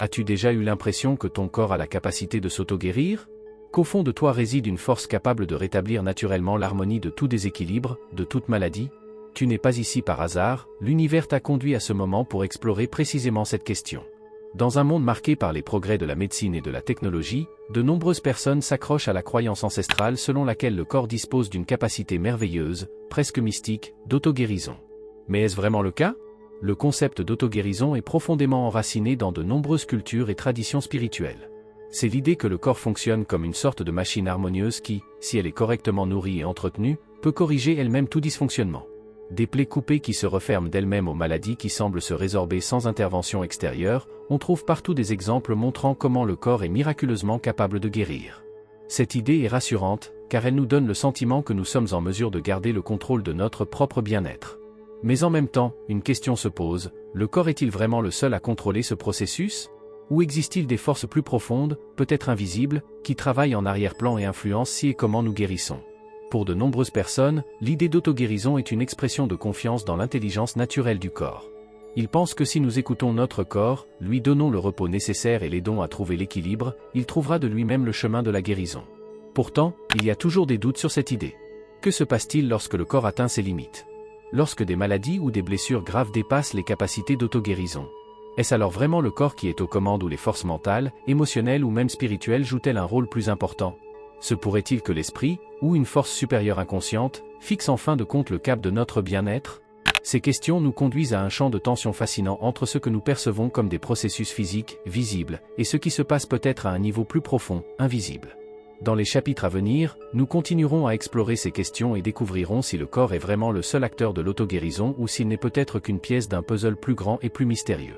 As-tu déjà eu l'impression que ton corps a la capacité de s'auto-guérir? Qu'au fond de toi réside une force capable de rétablir naturellement l'harmonie de tout déséquilibre, de toute maladie? Tu n'es pas ici par hasard, l'univers t'a conduit à ce moment pour explorer précisément cette question. Dans un monde marqué par les progrès de la médecine et de la technologie, de nombreuses personnes s'accrochent à la croyance ancestrale selon laquelle le corps dispose d'une capacité merveilleuse, presque mystique, d'auto-guérison. Mais est-ce vraiment le cas? Le concept d'auto-guérison est profondément enraciné dans de nombreuses cultures et traditions spirituelles. C'est l'idée que le corps fonctionne comme une sorte de machine harmonieuse qui, si elle est correctement nourrie et entretenue, peut corriger elle-même tout dysfonctionnement. Des plaies coupées qui se referment d'elles-mêmes aux maladies qui semblent se résorber sans intervention extérieure, on trouve partout des exemples montrant comment le corps est miraculeusement capable de guérir. Cette idée est rassurante, car elle nous donne le sentiment que nous sommes en mesure de garder le contrôle de notre propre bien-être. Mais en même temps, une question se pose, le corps est-il vraiment le seul à contrôler ce processus? Ou existe-t-il des forces plus profondes, peut-être invisibles, qui travaillent en arrière-plan et influencent si et comment nous guérissons? Pour de nombreuses personnes, l'idée d'auto-guérison est une expression de confiance dans l'intelligence naturelle du corps. Ils pensent que si nous écoutons notre corps, lui donnons le repos nécessaire et l'aidons à trouver l'équilibre, il trouvera de lui-même le chemin de la guérison. Pourtant, il y a toujours des doutes sur cette idée. Que se passe-t-il lorsque le corps atteint ses limites? Lorsque des maladies ou des blessures graves dépassent les capacités d'auto-guérison? Est-ce alors vraiment le corps qui est aux commandes ou les forces mentales, émotionnelles ou même spirituelles jouent-elles un rôle plus important? Se pourrait-il que l'esprit, ou une force supérieure inconsciente, fixe en fin de compte le cap de notre bien-être? Ces questions nous conduisent à un champ de tension fascinant entre ce que nous percevons comme des processus physiques, visibles, et ce qui se passe peut-être à un niveau plus profond, invisible. Dans les chapitres à venir, nous continuerons à explorer ces questions et découvrirons si le corps est vraiment le seul acteur de l'auto-guérison ou s'il n'est peut-être qu'une pièce d'un puzzle plus grand et plus mystérieux.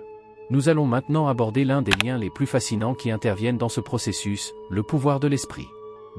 Nous allons maintenant aborder l'un des liens les plus fascinants qui interviennent dans ce processus, le pouvoir de l'esprit.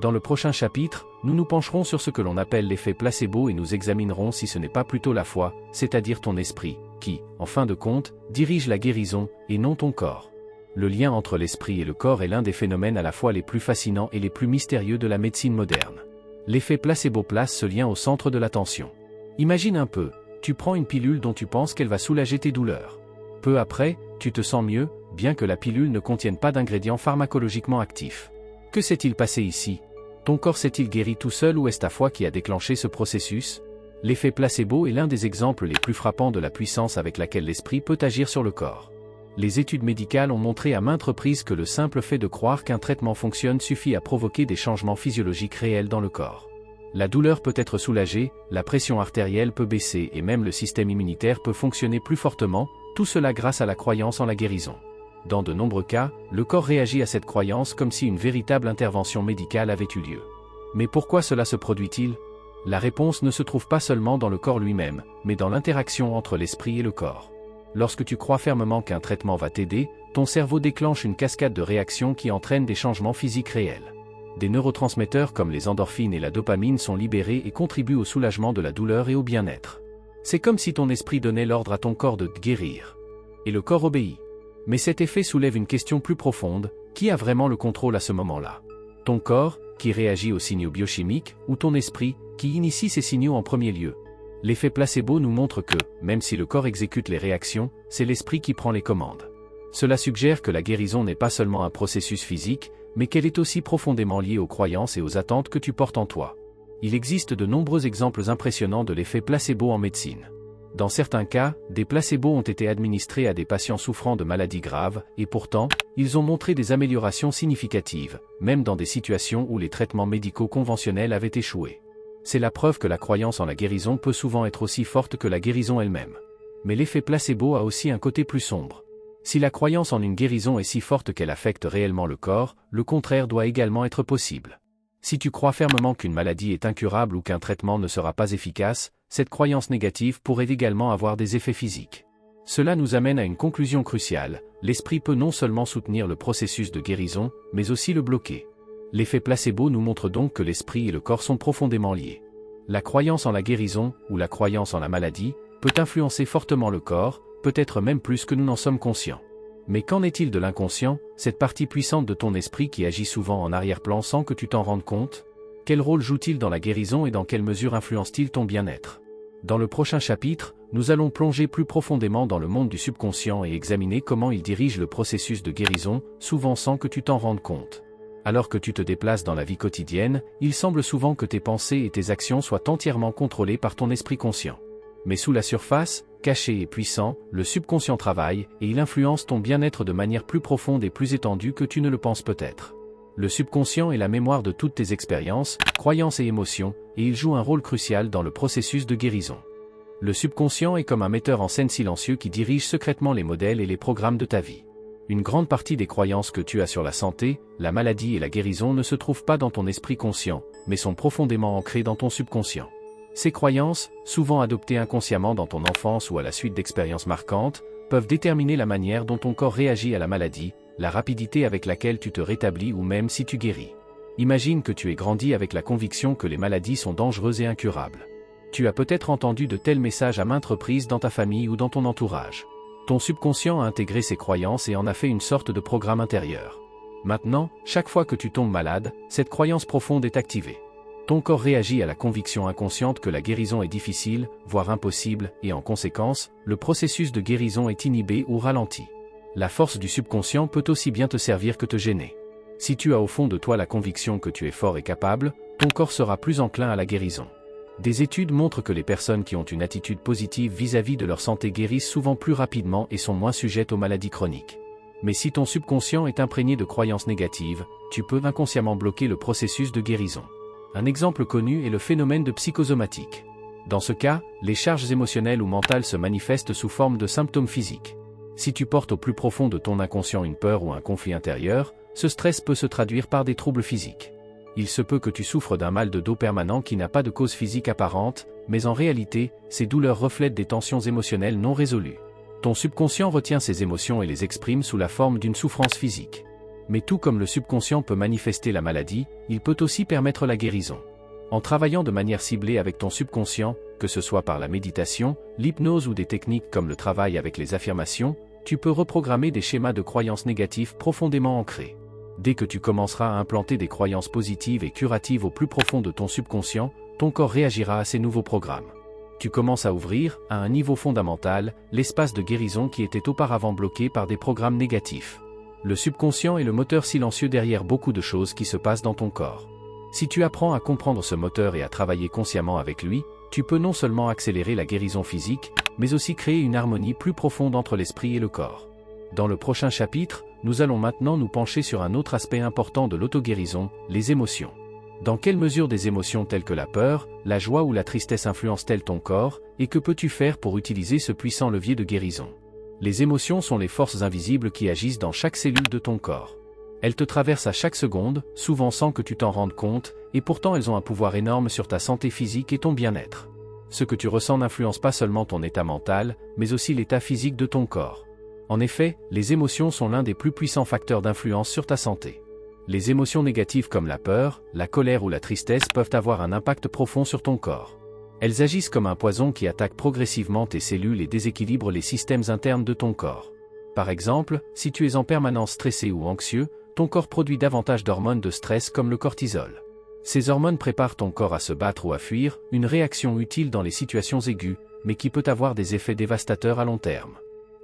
Dans le prochain chapitre, nous nous pencherons sur ce que l'on appelle l'effet placebo et nous examinerons si ce n'est pas plutôt la foi, c'est-à-dire ton esprit, qui, en fin de compte, dirige la guérison, et non ton corps. Le lien entre l'esprit et le corps est l'un des phénomènes à la fois les plus fascinants et les plus mystérieux de la médecine moderne. L'effet placebo place ce lien au centre de l'attention. Imagine un peu, tu prends une pilule dont tu penses qu'elle va soulager tes douleurs. Peu après, tu te sens mieux, bien que la pilule ne contienne pas d'ingrédients pharmacologiquement actifs. Que s'est-il passé ici? Ton corps s'est-il guéri tout seul ou est-ce ta foi qui a déclenché ce processus? L'effet placebo est l'un des exemples les plus frappants de la puissance avec laquelle l'esprit peut agir sur le corps. Les études médicales ont montré à maintes reprises que le simple fait de croire qu'un traitement fonctionne suffit à provoquer des changements physiologiques réels dans le corps. La douleur peut être soulagée, la pression artérielle peut baisser et même le système immunitaire peut fonctionner plus fortement, tout cela grâce à la croyance en la guérison. Dans de nombreux cas, le corps réagit à cette croyance comme si une véritable intervention médicale avait eu lieu. Mais pourquoi cela se produit-il? La réponse ne se trouve pas seulement dans le corps lui-même, mais dans l'interaction entre l'esprit et le corps. Lorsque tu crois fermement qu'un traitement va t'aider, ton cerveau déclenche une cascade de réactions qui entraînent des changements physiques réels. Des neurotransmetteurs comme les endorphines et la dopamine sont libérés et contribuent au soulagement de la douleur et au bien-être. C'est comme si ton esprit donnait l'ordre à ton corps de guérir. Et le corps obéit. Mais cet effet soulève une question plus profonde, qui a vraiment le contrôle à ce moment-là? Ton corps, qui réagit aux signaux biochimiques, ou ton esprit, qui initie ces signaux en premier lieu? L'effet placebo nous montre que, même si le corps exécute les réactions, c'est l'esprit qui prend les commandes. Cela suggère que la guérison n'est pas seulement un processus physique, mais qu'elle est aussi profondément liée aux croyances et aux attentes que tu portes en toi. Il existe de nombreux exemples impressionnants de l'effet placebo en médecine. Dans certains cas, des placebos ont été administrés à des patients souffrant de maladies graves, et pourtant, ils ont montré des améliorations significatives, même dans des situations où les traitements médicaux conventionnels avaient échoué. C'est la preuve que la croyance en la guérison peut souvent être aussi forte que la guérison elle-même. Mais l'effet placebo a aussi un côté plus sombre. Si la croyance en une guérison est si forte qu'elle affecte réellement le corps, le contraire doit également être possible. Si tu crois fermement qu'une maladie est incurable ou qu'un traitement ne sera pas efficace, cette croyance négative pourrait également avoir des effets physiques. Cela nous amène à une conclusion cruciale, l'esprit peut non seulement soutenir le processus de guérison, mais aussi le bloquer. L'effet placebo nous montre donc que l'esprit et le corps sont profondément liés. La croyance en la guérison, ou la croyance en la maladie, peut influencer fortement le corps, peut-être même plus que nous n'en sommes conscients. Mais qu'en est-il de l'inconscient, cette partie puissante de ton esprit qui agit souvent en arrière-plan sans que tu t'en rendes compte? Quel rôle joue-t-il dans la guérison et dans quelle mesure influence-t-il ton bien-être? Dans le prochain chapitre, nous allons plonger plus profondément dans le monde du subconscient et examiner comment il dirige le processus de guérison, souvent sans que tu t'en rendes compte. Alors que tu te déplaces dans la vie quotidienne, il semble souvent que tes pensées et tes actions soient entièrement contrôlées par ton esprit conscient. Mais sous la surface, caché et puissant, le subconscient travaille, et il influence ton bien-être de manière plus profonde et plus étendue que tu ne le penses peut-être. Le subconscient est la mémoire de toutes tes expériences, croyances et émotions, et il joue un rôle crucial dans le processus de guérison. Le subconscient est comme un metteur en scène silencieux qui dirige secrètement les modèles et les programmes de ta vie. Une grande partie des croyances que tu as sur la santé, la maladie et la guérison ne se trouvent pas dans ton esprit conscient, mais sont profondément ancrées dans ton subconscient. Ces croyances, souvent adoptées inconsciemment dans ton enfance ou à la suite d'expériences marquantes, peuvent déterminer la manière dont ton corps réagit à la maladie, la rapidité avec laquelle tu te rétablis ou même si tu guéris. Imagine que tu aies grandi avec la conviction que les maladies sont dangereuses et incurables. Tu as peut-être entendu de tels messages à maintes reprises dans ta famille ou dans ton entourage. Ton subconscient a intégré ces croyances et en a fait une sorte de programme intérieur. Maintenant, chaque fois que tu tombes malade, cette croyance profonde est activée. Ton corps réagit à la conviction inconsciente que la guérison est difficile, voire impossible, et en conséquence, le processus de guérison est inhibé ou ralenti. La force du subconscient peut aussi bien te servir que te gêner. Si tu as au fond de toi la conviction que tu es fort et capable, ton corps sera plus enclin à la guérison. Des études montrent que les personnes qui ont une attitude positive vis-à-vis de leur santé guérissent souvent plus rapidement et sont moins sujettes aux maladies chroniques. Mais si ton subconscient est imprégné de croyances négatives, tu peux inconsciemment bloquer le processus de guérison. Un exemple connu est le phénomène de psychosomatique. Dans ce cas, les charges émotionnelles ou mentales se manifestent sous forme de symptômes physiques. Si tu portes au plus profond de ton inconscient une peur ou un conflit intérieur, ce stress peut se traduire par des troubles physiques. Il se peut que tu souffres d'un mal de dos permanent qui n'a pas de cause physique apparente, mais en réalité, ces douleurs reflètent des tensions émotionnelles non résolues. Ton subconscient retient ces émotions et les exprime sous la forme d'une souffrance physique. Mais tout comme le subconscient peut manifester la maladie, il peut aussi permettre la guérison. En travaillant de manière ciblée avec ton subconscient, que ce soit par la méditation, l'hypnose ou des techniques comme le travail avec les affirmations, tu peux reprogrammer des schémas de croyances négatives profondément ancrés. Dès que tu commenceras à implanter des croyances positives et curatives au plus profond de ton subconscient, ton corps réagira à ces nouveaux programmes. Tu commences à ouvrir, à un niveau fondamental, l'espace de guérison qui était auparavant bloqué par des programmes négatifs. Le subconscient est le moteur silencieux derrière beaucoup de choses qui se passent dans ton corps. Si tu apprends à comprendre ce moteur et à travailler consciemment avec lui, tu peux non seulement accélérer la guérison physique, mais aussi créer une harmonie plus profonde entre l'esprit et le corps. Dans le prochain chapitre, nous allons maintenant nous pencher sur un autre aspect important de l'auto-guérison, les émotions. Dans quelle mesure des émotions telles que la peur, la joie ou la tristesse influencent-elles ton corps, et que peux-tu faire pour utiliser ce puissant levier de guérison? Les émotions sont les forces invisibles qui agissent dans chaque cellule de ton corps. Elles te traversent à chaque seconde, souvent sans que tu t'en rendes compte, et pourtant elles ont un pouvoir énorme sur ta santé physique et ton bien-être. Ce que tu ressens n'influence pas seulement ton état mental, mais aussi l'état physique de ton corps. En effet, les émotions sont l'un des plus puissants facteurs d'influence sur ta santé. Les émotions négatives comme la peur, la colère ou la tristesse peuvent avoir un impact profond sur ton corps. Elles agissent comme un poison qui attaque progressivement tes cellules et déséquilibre les systèmes internes de ton corps. Par exemple, si tu es en permanence stressé ou anxieux, ton corps produit davantage d'hormones de stress comme le cortisol. Ces hormones préparent ton corps à se battre ou à fuir, une réaction utile dans les situations aiguës, mais qui peut avoir des effets dévastateurs à long terme.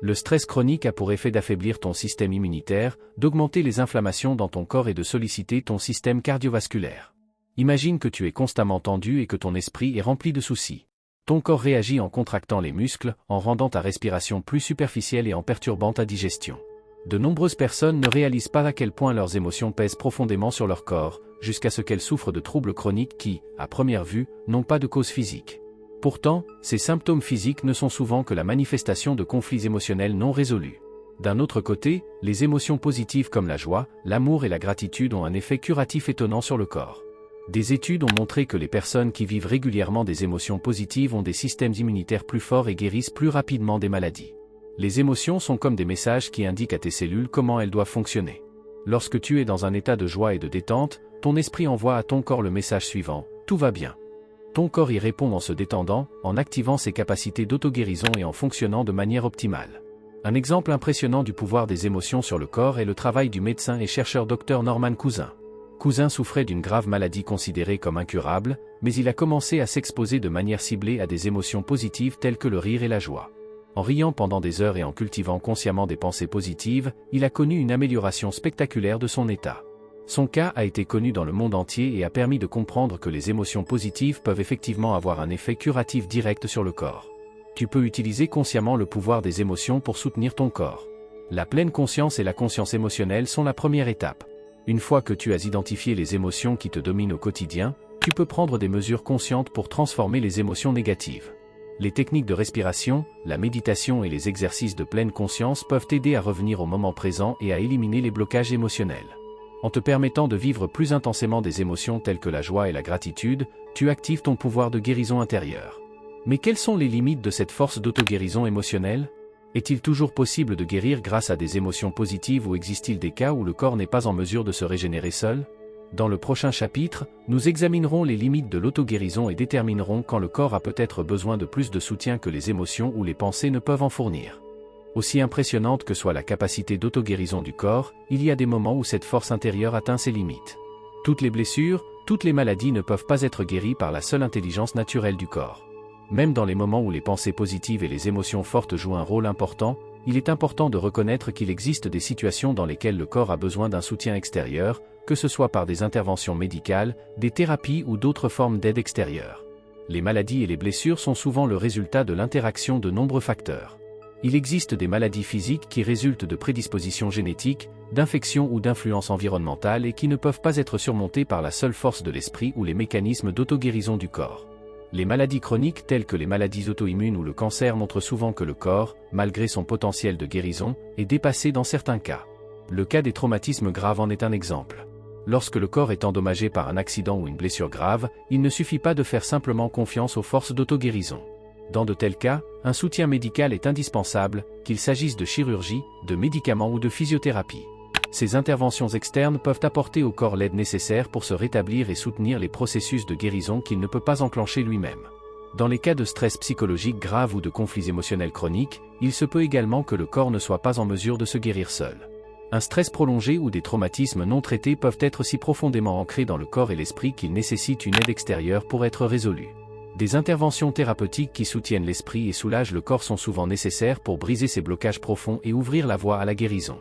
Le stress chronique a pour effet d'affaiblir ton système immunitaire, d'augmenter les inflammations dans ton corps et de solliciter ton système cardiovasculaire. Imagine que tu es constamment tendu et que ton esprit est rempli de soucis. Ton corps réagit en contractant les muscles, en rendant ta respiration plus superficielle et en perturbant ta digestion. De nombreuses personnes ne réalisent pas à quel point leurs émotions pèsent profondément sur leur corps, jusqu'à ce qu'elles souffrent de troubles chroniques qui, à première vue, n'ont pas de cause physique. Pourtant, ces symptômes physiques ne sont souvent que la manifestation de conflits émotionnels non résolus. D'un autre côté, les émotions positives comme la joie, l'amour et la gratitude ont un effet curatif étonnant sur le corps. Des études ont montré que les personnes qui vivent régulièrement des émotions positives ont des systèmes immunitaires plus forts et guérissent plus rapidement des maladies. Les émotions sont comme des messages qui indiquent à tes cellules comment elles doivent fonctionner. Lorsque tu es dans un état de joie et de détente, ton esprit envoie à ton corps le message suivant, « Tout va bien ». Ton corps y répond en se détendant, en activant ses capacités d'auto-guérison et en fonctionnant de manière optimale. Un exemple impressionnant du pouvoir des émotions sur le corps est le travail du médecin et chercheur Dr Norman Cousin. cousin souffrait d'une grave maladie considérée comme incurable, mais il a commencé à s'exposer de manière ciblée à des émotions positives telles que le rire et la joie. En riant pendant des heures et en cultivant consciemment des pensées positives, il a connu une amélioration spectaculaire de son état. Son cas a été connu dans le monde entier et a permis de comprendre que les émotions positives peuvent effectivement avoir un effet curatif direct sur le corps. Tu peux utiliser consciemment le pouvoir des émotions pour soutenir ton corps. La pleine conscience et la conscience émotionnelle sont la première étape. Une fois que tu as identifié les émotions qui te dominent au quotidien, tu peux prendre des mesures conscientes pour transformer les émotions négatives. Les techniques de respiration, la méditation et les exercices de pleine conscience peuvent t'aider à revenir au moment présent et à éliminer les blocages émotionnels. En te permettant de vivre plus intensément des émotions telles que la joie et la gratitude, tu actives ton pouvoir de guérison intérieure. Mais quelles sont les limites de cette force d'auto-guérison émotionnelle ? Est-il toujours possible de guérir grâce à des émotions positives ou existe-t-il des cas où le corps n'est pas en mesure de se régénérer seul ? Dans le prochain chapitre, nous examinerons les limites de l'auto-guérison et déterminerons quand le corps a peut-être besoin de plus de soutien que les émotions ou les pensées ne peuvent en fournir. Aussi impressionnante que soit la capacité d'auto-guérison du corps, il y a des moments où cette force intérieure atteint ses limites. Toutes les blessures, toutes les maladies ne peuvent pas être guéries par la seule intelligence naturelle du corps. Même dans les moments où les pensées positives et les émotions fortes jouent un rôle important, il est important de reconnaître qu'il existe des situations dans lesquelles le corps a besoin d'un soutien extérieur, que ce soit par des interventions médicales, des thérapies ou d'autres formes d'aide extérieure. Les maladies et les blessures sont souvent le résultat de l'interaction de nombreux facteurs. Il existe des maladies physiques qui résultent de prédispositions génétiques, d'infections ou d'influences environnementales et qui ne peuvent pas être surmontées par la seule force de l'esprit ou les mécanismes d'auto-guérison du corps. Les maladies chroniques telles que les maladies auto-immunes ou le cancer montrent souvent que le corps, malgré son potentiel de guérison, est dépassé dans certains cas. Le cas des traumatismes graves en est un exemple. Lorsque le corps est endommagé par un accident ou une blessure grave, il ne suffit pas de faire simplement confiance aux forces d'auto-guérison. Dans de tels cas, un soutien médical est indispensable, qu'il s'agisse de chirurgie, de médicaments ou de physiothérapie. Ces interventions externes peuvent apporter au corps l'aide nécessaire pour se rétablir et soutenir les processus de guérison qu'il ne peut pas enclencher lui-même. Dans les cas de stress psychologique grave ou de conflits émotionnels chroniques, il se peut également que le corps ne soit pas en mesure de se guérir seul. Un stress prolongé ou des traumatismes non traités peuvent être si profondément ancrés dans le corps et l'esprit qu'ils nécessitent une aide extérieure pour être résolus. Des interventions thérapeutiques qui soutiennent l'esprit et soulagent le corps sont souvent nécessaires pour briser ces blocages profonds et ouvrir la voie à la guérison.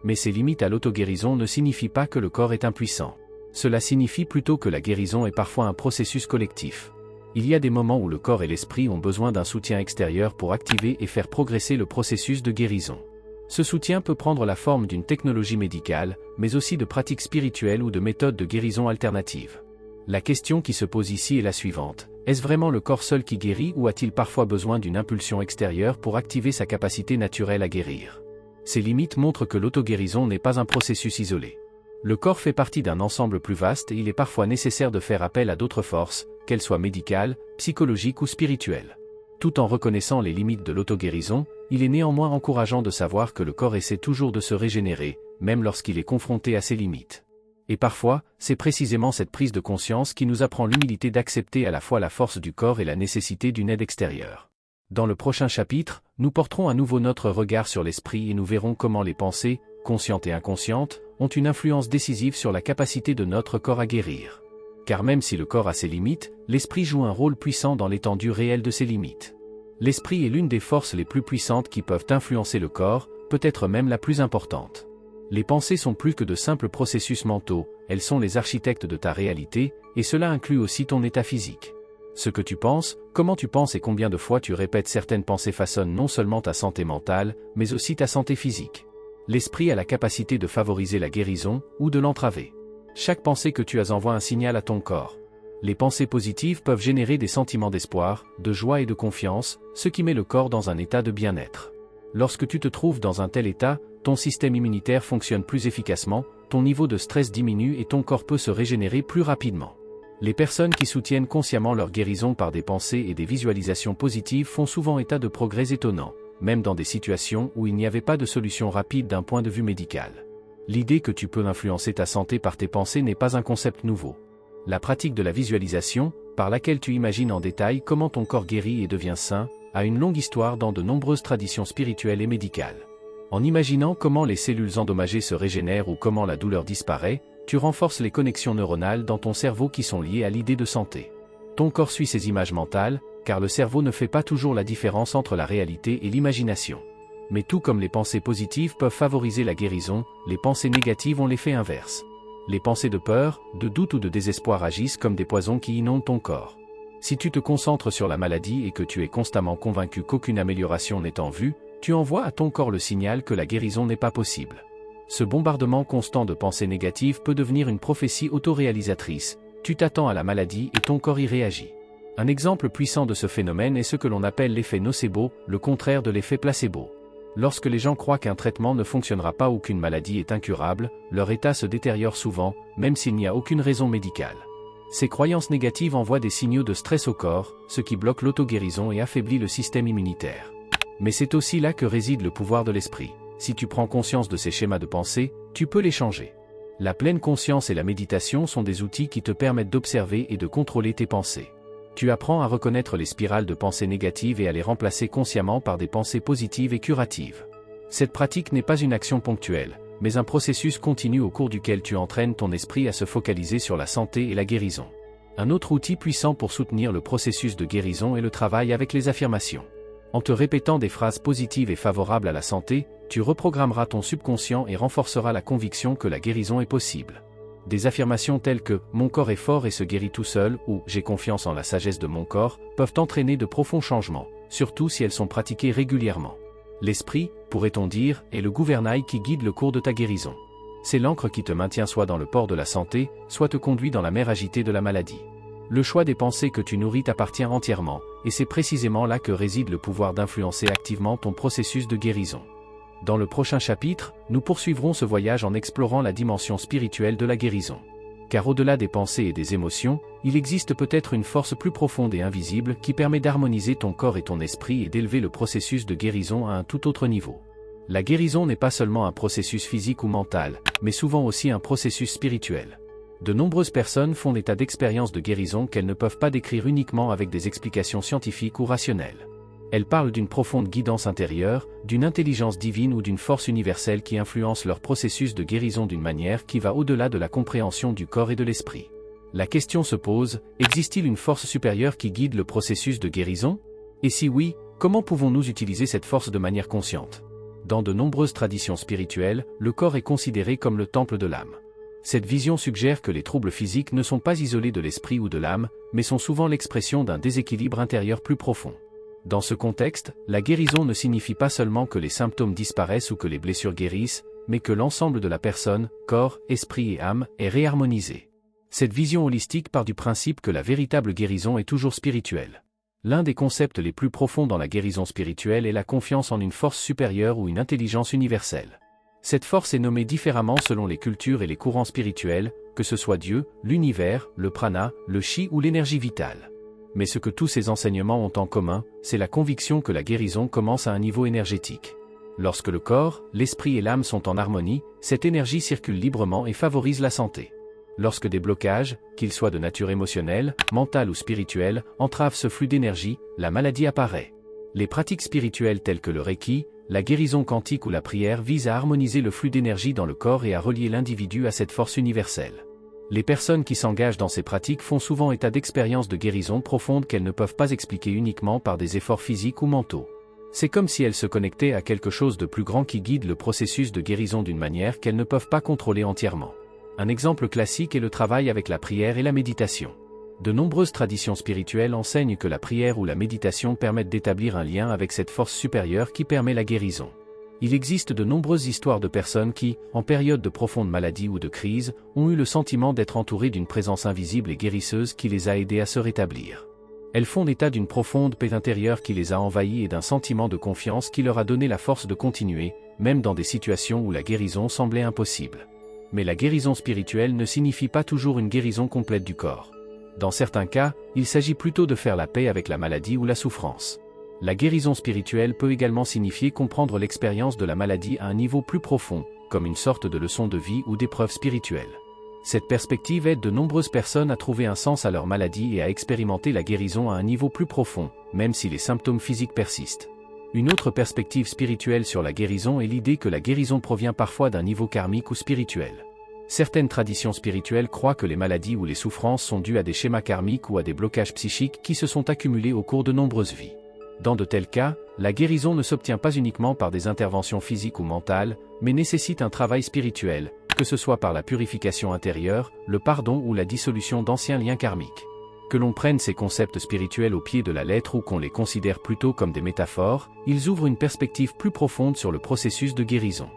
Mais ces limites à l'auto-guérison ne signifient pas que le corps est impuissant. Cela signifie plutôt que la guérison est parfois un processus collectif. Il y a des moments où le corps et l'esprit ont besoin d'un soutien extérieur pour activer et faire progresser le processus de guérison. Ce soutien peut prendre la forme d'une technologie médicale, mais aussi de pratiques spirituelles ou de méthodes de guérison alternatives. La question qui se pose ici est la suivante. Est-ce vraiment le corps seul qui guérit ou a-t-il parfois besoin d'une impulsion extérieure pour activer sa capacité naturelle à guérir ? Ces limites montrent que l'auto-guérison n'est pas un processus isolé. Le corps fait partie d'un ensemble plus vaste et il est parfois nécessaire de faire appel à d'autres forces, qu'elles soient médicales, psychologiques ou spirituelles. Tout en reconnaissant les limites de l'auto-guérison, il est néanmoins encourageant de savoir que le corps essaie toujours de se régénérer, même lorsqu'il est confronté à ses limites. Et parfois, c'est précisément cette prise de conscience qui nous apprend l'humilité d'accepter à la fois la force du corps et la nécessité d'une aide extérieure. Dans le prochain chapitre, nous porterons à nouveau notre regard sur l'esprit et nous verrons comment les pensées, conscientes et inconscientes, ont une influence décisive sur la capacité de notre corps à guérir. Car même si le corps a ses limites, l'esprit joue un rôle puissant dans l'étendue réelle de ses limites. L'esprit est l'une des forces les plus puissantes qui peuvent influencer le corps, peut-être même la plus importante. Les pensées sont plus que de simples processus mentaux, elles sont les architectes de ta réalité, et cela inclut aussi ton état physique. Ce que tu penses, comment tu penses et combien de fois tu répètes certaines pensées façonnent non seulement ta santé mentale, mais aussi ta santé physique. L'esprit a la capacité de favoriser la guérison, ou de l'entraver. Chaque pensée que tu as envoie un signal à ton corps. Les pensées positives peuvent générer des sentiments d'espoir, de joie et de confiance, ce qui met le corps dans un état de bien-être. Lorsque tu te trouves dans un tel état, ton système immunitaire fonctionne plus efficacement, ton niveau de stress diminue et ton corps peut se régénérer plus rapidement. Les personnes qui soutiennent consciemment leur guérison par des pensées et des visualisations positives font souvent état de progrès étonnants, même dans des situations où il n'y avait pas de solution rapide d'un point de vue médical. L'idée que tu peux influencer ta santé par tes pensées n'est pas un concept nouveau. La pratique de la visualisation, par laquelle tu imagines en détail comment ton corps guérit et devient sain, a une longue histoire dans de nombreuses traditions spirituelles et médicales. En imaginant comment les cellules endommagées se régénèrent ou comment la douleur disparaît, tu renforces les connexions neuronales dans ton cerveau qui sont liées à l'idée de santé. Ton corps suit ces images mentales, car le cerveau ne fait pas toujours la différence entre la réalité et l'imagination. Mais tout comme les pensées positives peuvent favoriser la guérison, les pensées négatives ont l'effet inverse. Les pensées de peur, de doute ou de désespoir agissent comme des poisons qui inondent ton corps. Si tu te concentres sur la maladie et que tu es constamment convaincu qu'aucune amélioration n'est en vue, tu envoies à ton corps le signal que la guérison n'est pas possible. Ce bombardement constant de pensées négatives peut devenir une prophétie autoréalisatrice. Tu t'attends à la maladie et ton corps y réagit. Un exemple puissant de ce phénomène est ce que l'on appelle l'effet nocebo, le contraire de l'effet placebo. Lorsque les gens croient qu'un traitement ne fonctionnera pas ou qu'une maladie est incurable, leur état se détériore souvent, même s'il n'y a aucune raison médicale. Ces croyances négatives envoient des signaux de stress au corps, ce qui bloque l'auto-guérison et affaiblit le système immunitaire. Mais c'est aussi là que réside le pouvoir de l'esprit. Si tu prends conscience de ces schémas de pensée, tu peux les changer. La pleine conscience et la méditation sont des outils qui te permettent d'observer et de contrôler tes pensées. Tu apprends à reconnaître les spirales de pensées négatives et à les remplacer consciemment par des pensées positives et curatives. Cette pratique n'est pas une action ponctuelle, mais un processus continu au cours duquel tu entraînes ton esprit à se focaliser sur la santé et la guérison. Un autre outil puissant pour soutenir le processus de guérison est le travail avec les affirmations. En te répétant des phrases positives et favorables à la santé, tu reprogrammeras ton subconscient et renforceras la conviction que la guérison est possible. Des affirmations telles que « mon corps est fort et se guérit tout seul » ou « j'ai confiance en la sagesse de mon corps » peuvent entraîner de profonds changements, surtout si elles sont pratiquées régulièrement. L'esprit, pourrait-on dire, est le gouvernail qui guide le cours de ta guérison. C'est l'encre qui te maintient soit dans le port de la santé, soit te conduit dans la mer agitée de la maladie. Le choix des pensées que tu nourris t'appartient entièrement, et c'est précisément là que réside le pouvoir d'influencer activement ton processus de guérison. Dans le prochain chapitre, nous poursuivrons ce voyage en explorant la dimension spirituelle de la guérison. Car au-delà des pensées et des émotions, il existe peut-être une force plus profonde et invisible qui permet d'harmoniser ton corps et ton esprit et d'élever le processus de guérison à un tout autre niveau. La guérison n'est pas seulement un processus physique ou mental, mais souvent aussi un processus spirituel. De nombreuses personnes font l'état d'expériences de guérison qu'elles ne peuvent pas décrire uniquement avec des explications scientifiques ou rationnelles. Elles parlent d'une profonde guidance intérieure, d'une intelligence divine ou d'une force universelle qui influence leur processus de guérison d'une manière qui va au-delà de la compréhension du corps et de l'esprit. La question se pose, existe-t-il une force supérieure qui guide le processus de guérison? Et si oui, comment pouvons-nous utiliser cette force de manière consciente? Dans de nombreuses traditions spirituelles, le corps est considéré comme le temple de l'âme. Cette vision suggère que les troubles physiques ne sont pas isolés de l'esprit ou de l'âme, mais sont souvent l'expression d'un déséquilibre intérieur plus profond. Dans ce contexte, la guérison ne signifie pas seulement que les symptômes disparaissent ou que les blessures guérissent, mais que l'ensemble de la personne, corps, esprit et âme, est réharmonisé. Cette vision holistique part du principe que la véritable guérison est toujours spirituelle. L'un des concepts les plus profonds dans la guérison spirituelle est la confiance en une force supérieure ou une intelligence universelle. Cette force est nommée différemment selon les cultures et les courants spirituels, que ce soit Dieu, l'univers, le prana, le chi ou l'énergie vitale. Mais ce que tous ces enseignements ont en commun, c'est la conviction que la guérison commence à un niveau énergétique. Lorsque le corps, l'esprit et l'âme sont en harmonie, cette énergie circule librement et favorise la santé. Lorsque des blocages, qu'ils soient de nature émotionnelle, mentale ou spirituelle, entravent ce flux d'énergie, la maladie apparaît. Les pratiques spirituelles telles que le Reiki, la guérison quantique ou la prière visent à harmoniser le flux d'énergie dans le corps et à relier l'individu à cette force universelle. Les personnes qui s'engagent dans ces pratiques font souvent état d'expériences de guérison profondes qu'elles ne peuvent pas expliquer uniquement par des efforts physiques ou mentaux. C'est comme si elles se connectaient à quelque chose de plus grand qui guide le processus de guérison d'une manière qu'elles ne peuvent pas contrôler entièrement. Un exemple classique est le travail avec la prière et la méditation. De nombreuses traditions spirituelles enseignent que la prière ou la méditation permettent d'établir un lien avec cette force supérieure qui permet la guérison. Il existe de nombreuses histoires de personnes qui, en période de profonde maladie ou de crise, ont eu le sentiment d'être entourées d'une présence invisible et guérisseuse qui les a aidées à se rétablir. Elles font état d'une profonde paix intérieure qui les a envahies et d'un sentiment de confiance qui leur a donné la force de continuer, même dans des situations où la guérison semblait impossible. Mais la guérison spirituelle ne signifie pas toujours une guérison complète du corps. Dans certains cas, il s'agit plutôt de faire la paix avec la maladie ou la souffrance. La guérison spirituelle peut également signifier comprendre l'expérience de la maladie à un niveau plus profond, comme une sorte de leçon de vie ou d'épreuve spirituelle. Cette perspective aide de nombreuses personnes à trouver un sens à leur maladie et à expérimenter la guérison à un niveau plus profond, même si les symptômes physiques persistent. Une autre perspective spirituelle sur la guérison est l'idée que la guérison provient parfois d'un niveau karmique ou spirituel. Certaines traditions spirituelles croient que les maladies ou les souffrances sont dues à des schémas karmiques ou à des blocages psychiques qui se sont accumulés au cours de nombreuses vies. Dans de tels cas, la guérison ne s'obtient pas uniquement par des interventions physiques ou mentales, mais nécessite un travail spirituel, que ce soit par la purification intérieure, le pardon ou la dissolution d'anciens liens karmiques. Que l'on prenne ces concepts spirituels au pied de la lettre ou qu'on les considère plutôt comme des métaphores, ils ouvrent une perspective plus profonde sur le processus de guérison.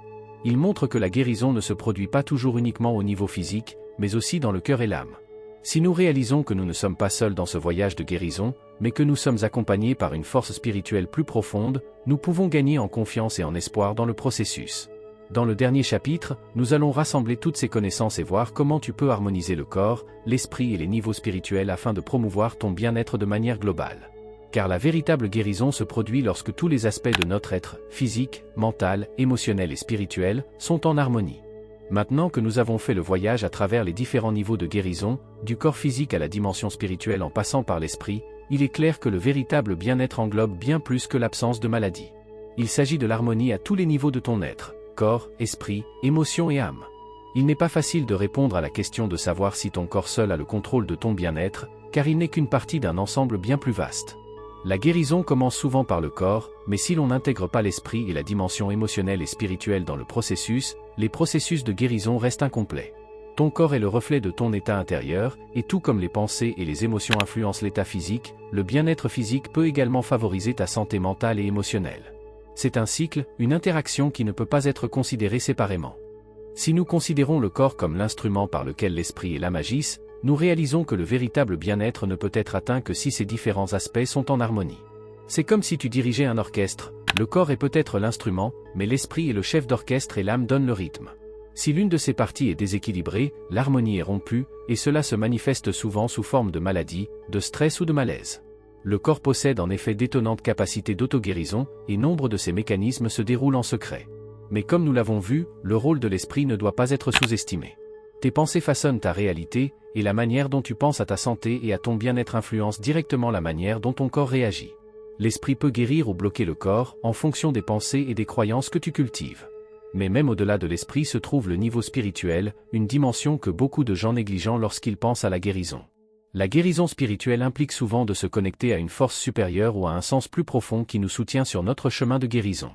Ils montrent que la guérison ne se produit pas toujours uniquement au niveau physique, mais aussi dans le cœur et l'âme. Si nous réalisons que nous ne sommes pas seuls dans ce voyage de guérison, mais que nous sommes accompagnés par une force spirituelle plus profonde, nous pouvons gagner en confiance et en espoir dans le processus. Dans le dernier chapitre, nous allons rassembler toutes ces connaissances et voir comment tu peux harmoniser le corps, l'esprit et les niveaux spirituels afin de promouvoir ton bien-être de manière globale. Car la véritable guérison se produit lorsque tous les aspects de notre être, physique, mental, émotionnel et spirituel, sont en harmonie. Maintenant que nous avons fait le voyage à travers les différents niveaux de guérison, du corps physique à la dimension spirituelle en passant par l'esprit, il est clair que le véritable bien-être englobe bien plus que l'absence de maladie. Il s'agit de l'harmonie à tous les niveaux de ton être, corps, esprit, émotion et âme. Il n'est pas facile de répondre à la question de savoir si ton corps seul a le contrôle de ton bien-être, car il n'est qu'une partie d'un ensemble bien plus vaste. La guérison commence souvent par le corps, mais si l'on n'intègre pas l'esprit et la dimension émotionnelle et spirituelle dans le processus, les processus de guérison restent incomplets. Ton corps est le reflet de ton état intérieur, et tout comme les pensées et les émotions influencent l'état physique, le bien-être physique peut également favoriser ta santé mentale et émotionnelle. C'est un cycle, une interaction qui ne peut pas être considérée séparément. Si nous considérons le corps comme l'instrument par lequel l'esprit et l'âme agissent, nous réalisons que le véritable bien-être ne peut être atteint que si ces différents aspects sont en harmonie. C'est comme si tu dirigeais un orchestre, le corps est peut-être l'instrument, mais l'esprit est le chef d'orchestre et l'âme donne le rythme. Si l'une de ces parties est déséquilibrée, l'harmonie est rompue, et cela se manifeste souvent sous forme de maladie, de stress ou de malaise. Le corps possède en effet d'étonnantes capacités d'auto-guérison, et nombre de ces mécanismes se déroulent en secret. Mais comme nous l'avons vu, le rôle de l'esprit ne doit pas être sous-estimé. Tes pensées façonnent ta réalité, et la manière dont tu penses à ta santé et à ton bien-être influence directement la manière dont ton corps réagit. L'esprit peut guérir ou bloquer le corps, en fonction des pensées et des croyances que tu cultives. Mais même au-delà de l'esprit se trouve le niveau spirituel, une dimension que beaucoup de gens négligent lorsqu'ils pensent à la guérison. La guérison spirituelle implique souvent de se connecter à une force supérieure ou à un sens plus profond qui nous soutient sur notre chemin de guérison.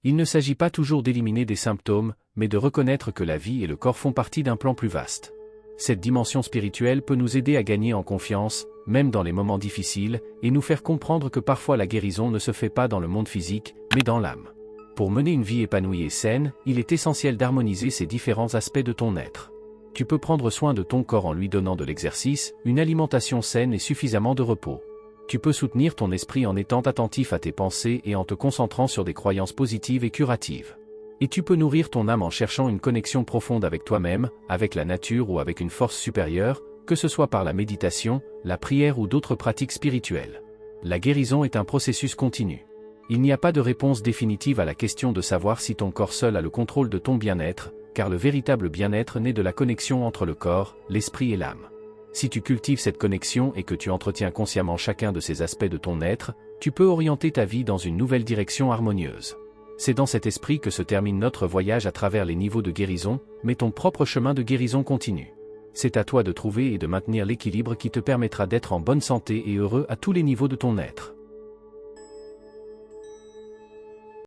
Il ne s'agit pas toujours d'éliminer des symptômes, mais de reconnaître que la vie et le corps font partie d'un plan plus vaste. Cette dimension spirituelle peut nous aider à gagner en confiance, même dans les moments difficiles, et nous faire comprendre que parfois la guérison ne se fait pas dans le monde physique, mais dans l'âme. Pour mener une vie épanouie et saine, il est essentiel d'harmoniser ces différents aspects de ton être. Tu peux prendre soin de ton corps en lui donnant de l'exercice, une alimentation saine et suffisamment de repos. Tu peux soutenir ton esprit en étant attentif à tes pensées et en te concentrant sur des croyances positives et curatives. Et tu peux nourrir ton âme en cherchant une connexion profonde avec toi-même, avec la nature ou avec une force supérieure, que ce soit par la méditation, la prière ou d'autres pratiques spirituelles. La guérison est un processus continu. Il n'y a pas de réponse définitive à la question de savoir si ton corps seul a le contrôle de ton bien-être, car le véritable bien-être naît de la connexion entre le corps, l'esprit et l'âme. Si tu cultives cette connexion et que tu entretiens consciemment chacun de ces aspects de ton être, tu peux orienter ta vie dans une nouvelle direction harmonieuse. C'est dans cet esprit que se termine notre voyage à travers les niveaux de guérison, mais ton propre chemin de guérison continue. C'est à toi de trouver et de maintenir l'équilibre qui te permettra d'être en bonne santé et heureux à tous les niveaux de ton être.